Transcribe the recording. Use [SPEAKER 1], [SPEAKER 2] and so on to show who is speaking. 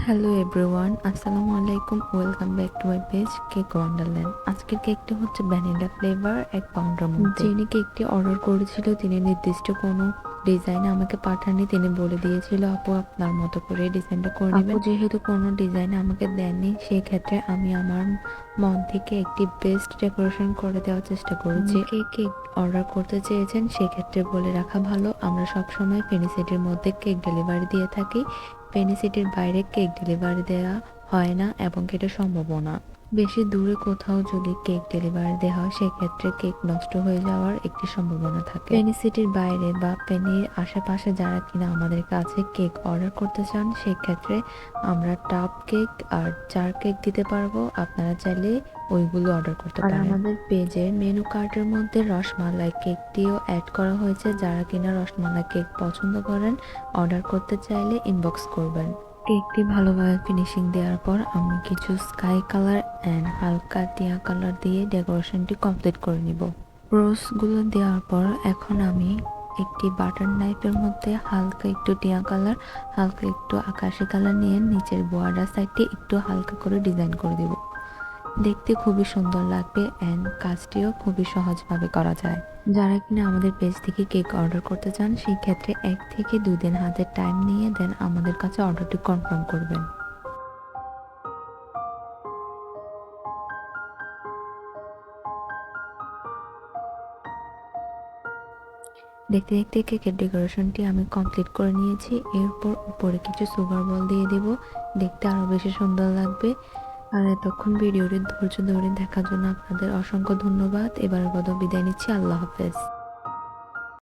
[SPEAKER 1] Hello everyone, আসসালামু আলাইকুম। Welcome back to my page cake Wonderland. আজকের কেকটি হচ্ছে ভ্যানিলা ফ্লেভার 1 পাউন্ডের মধ্যে। যিনি কেকটি অর্ডার করেছিল তিনি নির্দিষ্ট কোনো ডিজাইনে আমাকে পাঠাননি। তিনি বলে দিয়েছিল আপু আপনার মতো করে ডিজাইনটা করে নেবেন। আপু যেহেতু কোনো ডিজাইনে আমাকে দেননি, সেই ক্ষেত্রে আমি আমার মন থেকে একটি বেস্ট ডেকোরেশন করে দেওয়ার চেষ্টা করেছি। কেক অর্ডার করতে চেয়েছেন, সেক্ষেত্রে বলে রাখা ভালো আমরা সবসময় ফেনিসিটির মধ্যে কেক ডেলিভারি দিয়ে থাকি। ফেনিসিটির বাইরে কেক ডেলিভারি দেওয়া হয় না এবং এটা সম্ভবও না। বেশি দূরে কোথাও যদি কেক ডেলিভারি দেওয়া হয়, সেক্ষেত্রে কেক নষ্ট হয়ে যাওয়ার একটি সম্ভাবনা থাকে। ফেনী সিটির বাইরে বা ফেনীর আশেপাশে যারা কিনা আমাদের কাছে কেক অর্ডার করতে চান, সেক্ষেত্রে আমরা টাপ কেক আর জার কেক দিতে পারবো। আপনারা চাইলে ওইগুলো অর্ডার করতে পারেন। আর আমাদের পেজের মেনু কার্ডের মধ্যে রসমালাই কেকটিও অ্যাড করা হয়েছে। যারা কিনা রসমালাই কেক পছন্দ করেন, অর্ডার করতে চাইলে ইনবক্স করবেন। কেকটি ভালোভাবে ফিনিশিং দেওয়ার পর আমি কিছু স্কাই কালার অ্যান্ড হালকা টিয়া কালার দিয়ে ডেকোরেশনটি কমপ্লিট করে নিব। রোজগুলো দেওয়ার পর এখন আমি একটি বাটার নাইফের মধ্যে হালকা একটু টিয়া কালার, হালকা একটু আকাশি কালার নিয়ে নিচের বর্ডার সাইডটি একটু হালকা করে ডিজাইন করে দেব। দেখতে খুবই সুন্দর লাগবে অ্যান্ড কাজটিও খুবই সহজভাবে করা যায়। যারা কিনা আমাদের পেজ থেকে কেক অর্ডার করতে চান, সেই ক্ষেত্রে 1 থেকে 2 দিন হাতে টাইম নিয়ে দেন আমাদের কাছে অর্ডারটি কনফার্ম করবেন। দেখতে দেখতে কেকের ডেকোরেশনটি আমি কমপ্লিট করে নিয়েছি। এরপর উপরে কিছু সুগার বল দিয়ে দেব, দেখতে আরো বেশি সুন্দর লাগবে। আর এতক্ষণ ভিডিওটি ধৈর্য ধরে দেখার জন্য আপনাদের অসংখ্য ধন্যবাদ। এবারের মতো বিদায় নিচ্ছি। আল্লাহ হাফেজ।